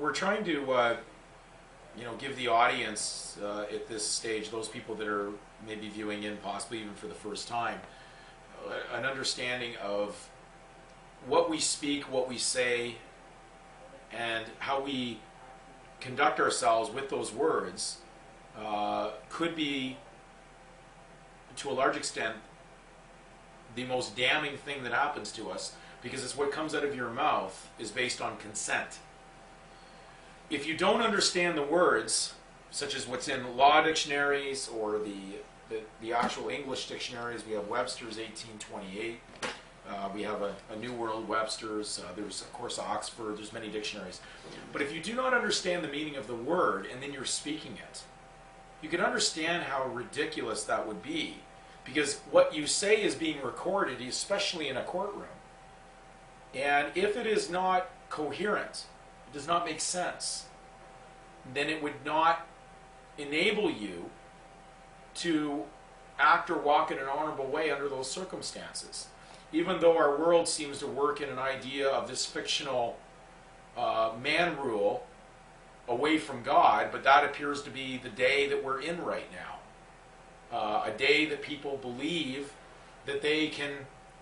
we're trying to give the audience at this stage, those people that are maybe viewing in possibly even for the first time, an understanding of what we speak, what we say, and how we conduct ourselves with those words could be, to a large extent, the most damning thing that happens to us, because it's what comes out of your mouth is based on consent. If you don't understand the words, such as what's in law dictionaries or the actual English dictionaries, we have Webster's 1828, we have a New World Webster's, there's of course Oxford, there's many dictionaries. But if you do not understand the meaning of the word and then you're speaking it, you can understand how ridiculous that would be, because what you say is being recorded, especially in a courtroom. And if it is not coherent, it does not make sense, then it would not enable you to act or walk in an honorable way under those circumstances. Even though our world seems to work in an idea of this fictional man rule away from God, but that appears to be the day that we're in right now. A day that people believe that they can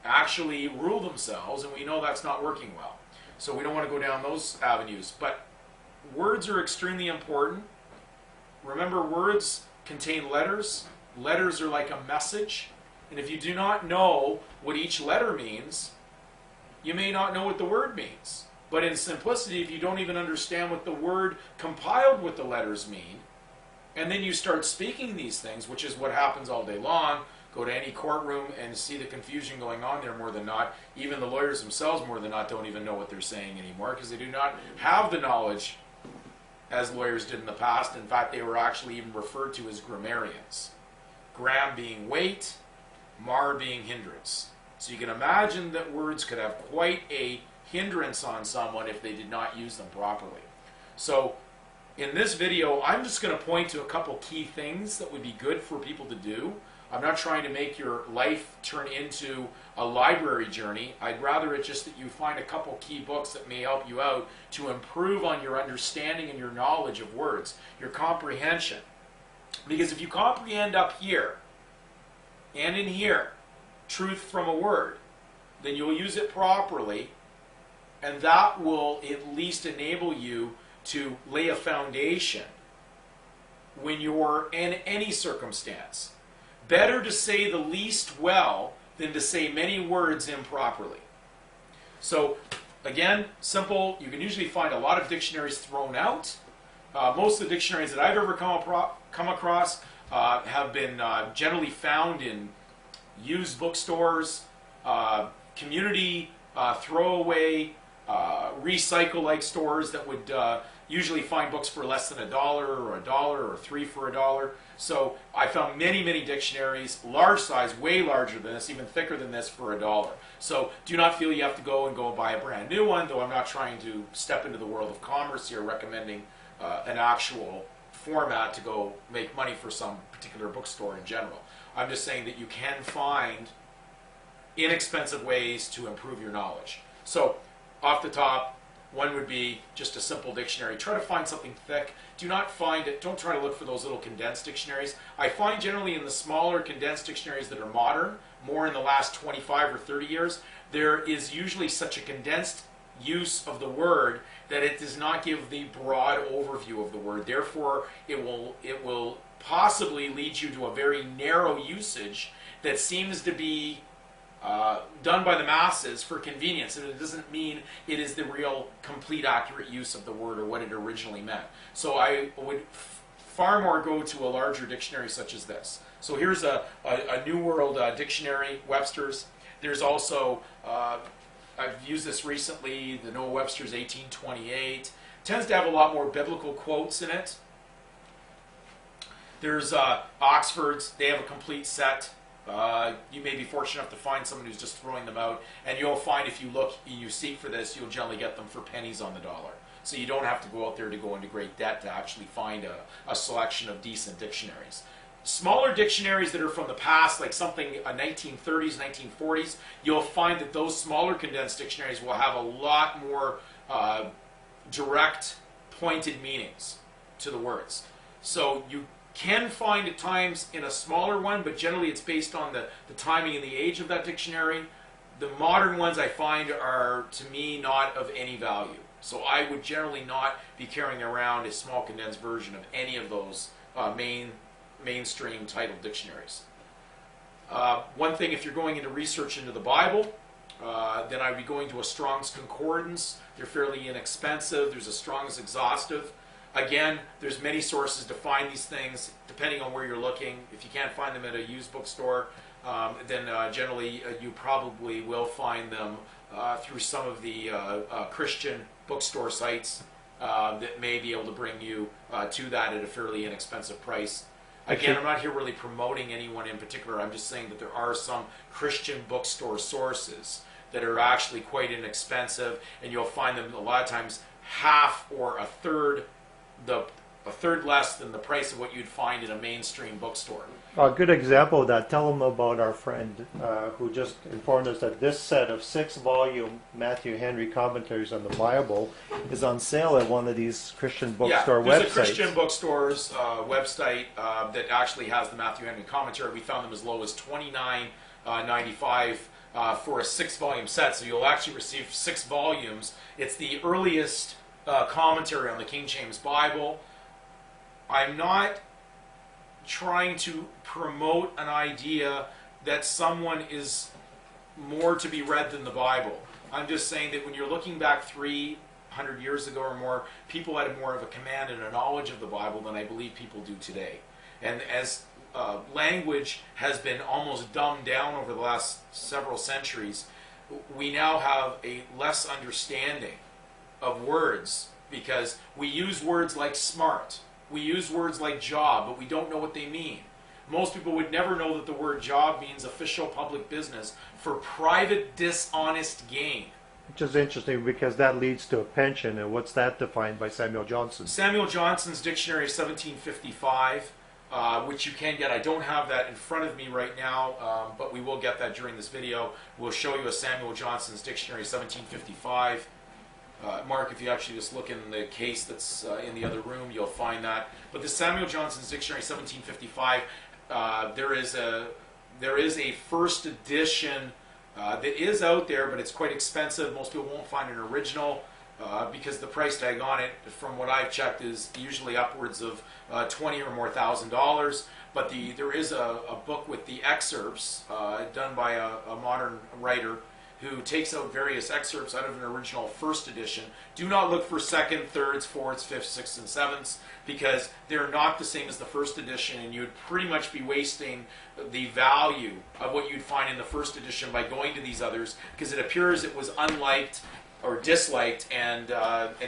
actually rule themselves, and we know that's not working well. So we don't want to go down those avenues. But words are extremely important. Remember, words contain letters. Letters are like a message. And if you do not know what each letter means, you may not know what the word means. But in simplicity, if you don't even understand what the word compiled with the letters mean, and then you start speaking these things, which is what happens all day long, go to any courtroom and see the confusion going on there more than not. Even the lawyers themselves more than not don't even know what they're saying anymore, because they do not have the knowledge as lawyers did in the past. In fact, they were actually even referred to as grammarians. Gram being weight, mar being hindrance. So you can imagine that words could have quite a hindrance on someone if they did not use them properly. So in this video, I'm just going to point to a couple key things that would be good for people to do. I'm not trying to make your life turn into a library journey. I'd rather it just that you find a couple key books that may help you out to improve on your understanding and your knowledge of words, your comprehension. Because if you comprehend up here and in here truth from a word, then you'll use it properly, and that will at least enable you to lay a foundation when you're in any circumstance. Better to say the least well than to say many words improperly. So again, simple. You can usually find a lot of dictionaries thrown out. Most of the dictionaries that I've ever come across have been generally found in used bookstores, community throwaway, recycle-like stores that would usually find books for less than $1 or $1 or 3 for $1. So I found many, many dictionaries, large size, way larger than this, even thicker than this, for $1. So do not feel you have to go and buy a brand new one, though I'm not trying to step into the world of commerce here, recommending an actual format to go make money for some particular bookstore in general. I'm just saying that you can find inexpensive ways to improve your knowledge. So off the top, one would be just a simple dictionary. Try to find something thick. Do not find it, don't try to look for those little condensed dictionaries. I find generally in the smaller condensed dictionaries that are modern, more in the last 25 or 30 years, there is usually such a condensed use of the word that it does not give the broad overview of the word. Therefore, it will possibly lead you to a very narrow usage that seems to be done by the masses for convenience, and it doesn't mean it is the real, complete, accurate use of the word or what it originally meant. So I would far more go to a larger dictionary such as this. So here's a New World Dictionary, Webster's. There's also, I've used this recently, the Noah Webster's 1828. Tends to have a lot more biblical quotes in it. There's Oxford's, they have a complete set. You may be fortunate enough to find someone who's just throwing them out, and you'll find if you look and you seek for this, you'll generally get them for pennies on the dollar. So you don't have to go out there to go into great debt to actually find a selection of decent dictionaries. Smaller dictionaries that are from the past, like something 1930s, 1940s, you'll find that those smaller condensed dictionaries will have a lot more direct pointed meanings to the words. So you can find at times in a smaller one, but generally it's based on the timing and the age of that dictionary. The modern ones I find are, to me, not of any value. So I would generally not be carrying around a small condensed version of any of those mainstream titled dictionaries. One thing, if you're going into research into the Bible, then I'd be going to a Strong's Concordance. They're fairly inexpensive. There's a Strong's Exhaustive. Again, there's many sources to find these things, depending on where you're looking. If you can't find them at a used bookstore, then generally you probably will find them through some of the Christian bookstore sites that may be able to bring you to that at a fairly inexpensive price. Again, I'm not here really promoting anyone in particular. I'm just saying that there are some Christian bookstore sources that are actually quite inexpensive, and you'll find them a lot of times half or a third less than the price of what you'd find in a mainstream bookstore. A good example of that, tell them about our friend who just informed us that this set of 6-volume Matthew Henry commentaries on the Bible is on sale at one of these Christian bookstore websites. There's a Christian bookstore's website that actually has the Matthew Henry commentary. We found them as low as $29.95 for a 6-volume set, so you'll actually receive 6 volumes. It's the earliest commentary on the King James Bible. I'm not trying to promote an idea that someone is more to be read than the Bible. I'm just saying that when you're looking back 300 years ago or more, people had more of a command and a knowledge of the Bible than I believe people do today. And as language has been almost dumbed down over the last several centuries, we now have a less understanding of words because we use words like smart. We use words like job, but we don't know what they mean. Most people would never know that the word job means official public business for private dishonest gain. Which is interesting because that leads to a pension, and what's that defined by Samuel Johnson? Samuel Johnson's Dictionary 1755, which you can get. I don't have that in front of me right now, but we will get that during this video. We'll show you a Samuel Johnson's Dictionary 1755. Mark, if you actually just look in the case that's in the other room, you'll find that. But the Samuel Johnson's Dictionary 1755, there is a first edition that is out there, but it's quite expensive. Most people won't find an original because the price tag on it, from what I've checked, is usually upwards of $20,000 or more. But there is a book with the excerpts done by a modern writer who takes out various excerpts out of an original first edition. Do not look for second, thirds, fourths, fifths, sixths, and sevenths, because they're not the same as the first edition, and you'd pretty much be wasting the value of what you'd find in the first edition by going to these others, because it appears it was unliked or disliked and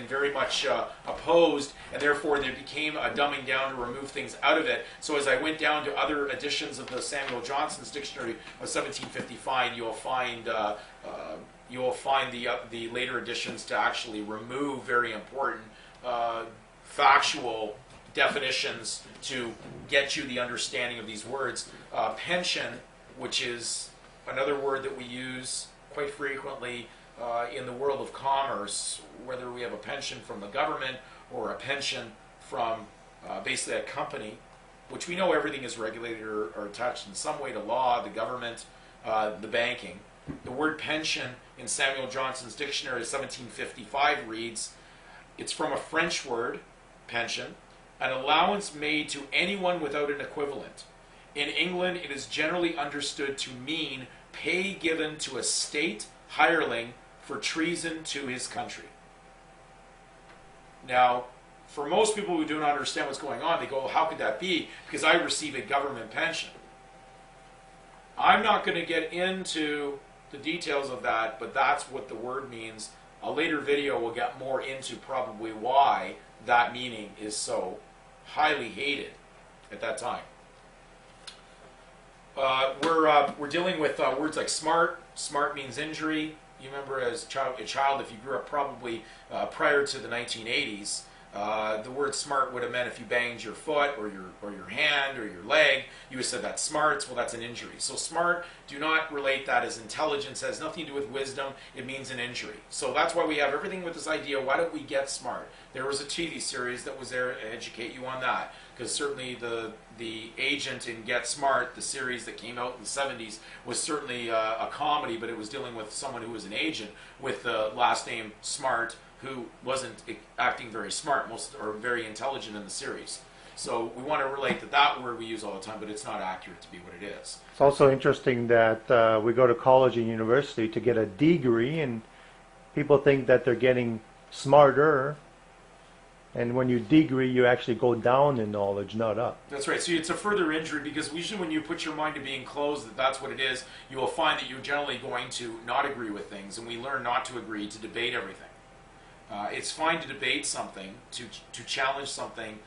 very much opposed, and therefore there became a dumbing down to remove things out of it. So as I went down to other editions of the Samuel Johnson's Dictionary of 1755, you'll find the later editions to actually remove very important factual definitions to get you the understanding of these words. Pension, which is another word that we use quite frequently in the world of commerce, whether we have a pension from the government or a pension from basically a company, which we know everything is regulated or attached in some way to law, the government, the banking. The word pension in Samuel Johnson's Dictionary of 1755 reads, it's from a French word, pension, an allowance made to anyone without an equivalent. In England, it is generally understood to mean pay given to a state hireling for treason to his country. Now, for most people who do not understand what's going on, they go, how could that be? Because I receive a government pension. I'm not going to get into the details of that, but that's what the word means. A later video will get more into probably why that meaning is so highly hated at that time. We're dealing with words like smart. Smart means injury. You remember as a child, if you grew up probably prior to the 1980s, The word smart would have meant if you banged your foot or your hand or your leg, you would have said that's smarts. Well, that's an injury. So smart, do not relate that as intelligence. It has nothing to do with wisdom. It means an injury. So that's why we have everything with this idea, why don't we get smart? There was a TV series that was there to educate you on that. Because certainly the agent in Get Smart, the series that came out in the 70s, was certainly a comedy, but it was dealing with someone who was an agent with the last name Smart, who wasn't acting very smart, or very intelligent in the series. So we want to relate that word we use all the time, but it's not accurate to be what it is. It's also interesting that we go to college and university to get a degree, and people think that they're getting smarter. And when you degree, you actually go down in knowledge, not up. That's right. So it's a further injury, because usually when you put your mind to being closed, that's what it is, you will find that you're generally going to not agree with things, and we learn not to agree, to debate everything. It's fine to debate something, to challenge something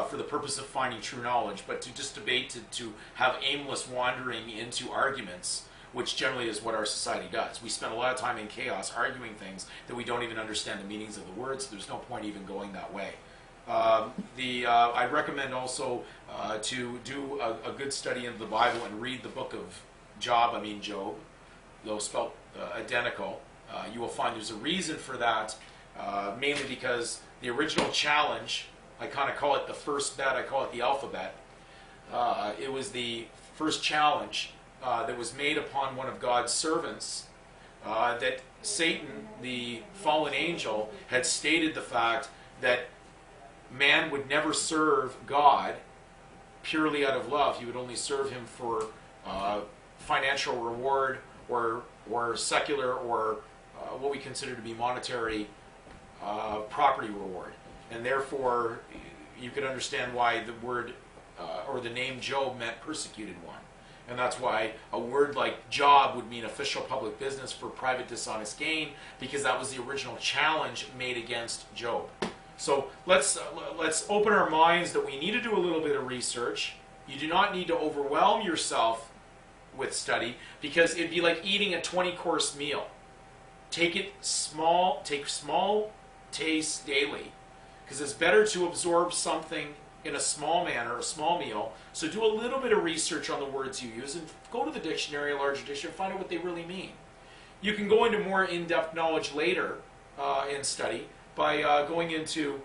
for the purpose of finding true knowledge, but to just debate, to have aimless wandering into arguments, which generally is what our society does. We spend a lot of time in chaos arguing things that we don't even understand the meanings of the words. There's no point even going that way. I'd recommend also to do a good study into the Bible and read the book of Job, though spelled identical. You will find there's a reason for that. Mainly because the original challenge, I kind of call it the first bet, I call it the alphabet. It was the first challenge that was made upon one of God's servants, that Satan, the fallen angel, had stated the fact that man would never serve God purely out of love. He would only serve him for financial reward or secular or what we consider to be monetary property reward. And therefore, you could understand why the word or the name Job meant persecuted one. And that's why a word like job would mean official public business for private dishonest gain, because that was the original challenge made against Job. So let's open our minds that we need to do a little bit of research. You do not need to overwhelm yourself with study, because it'd be like eating a 20-course meal. Take small tastes daily, because it's better to absorb something in a small manner, a small meal. So do a little bit of research on the words you use and go to the dictionary, a larger dictionary, find out what they really mean. You can go into more in-depth knowledge later in study by going into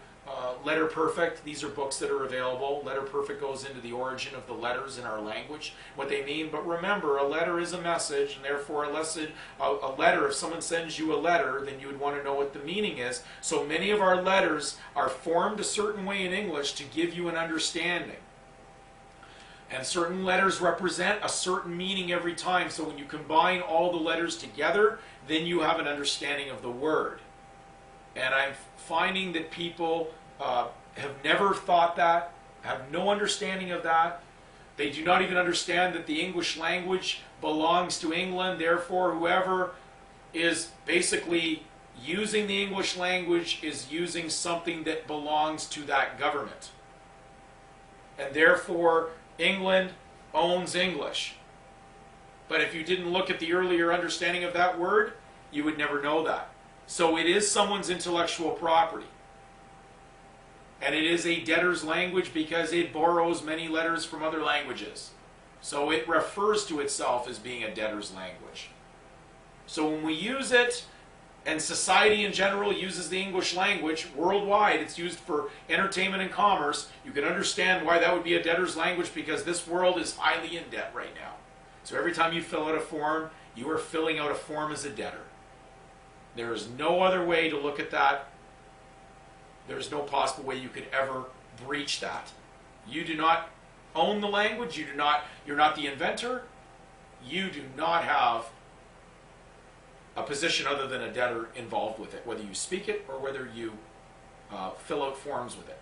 Letter Perfect. These are books that are available. Letter Perfect goes into the origin of the letters in our language, what they mean. But remember, a letter is a message, and therefore a letter, if someone sends you a letter, then you would want to know what the meaning is. So many of our letters are formed a certain way in English to give you an understanding. And certain letters represent a certain meaning every time. So when you combine all the letters together, then you have an understanding of the word. And I'm finding that people have never thought that, have no understanding of that. They do not even understand that the English language belongs to England. Therefore, whoever is basically using the English language is using something that belongs to that government. And therefore, England owns English. But if you didn't look at the earlier understanding of that word, you would never know that. So it is someone's intellectual property. And it is a debtor's language because it borrows many letters from other languages. So it refers to itself as being a debtor's language. So when we use it, and society in general uses the English language worldwide, it's used for entertainment and commerce, you can understand why that would be a debtor's language, because this world is highly in debt right now. So every time you fill out a form, you are filling out a form as a debtor. There is no other way to look at that. There is no possible way you could ever breach that. You do not own the language. You're not the inventor. You do not have a position other than a debtor involved with it, whether you speak it or whether you fill out forms with it.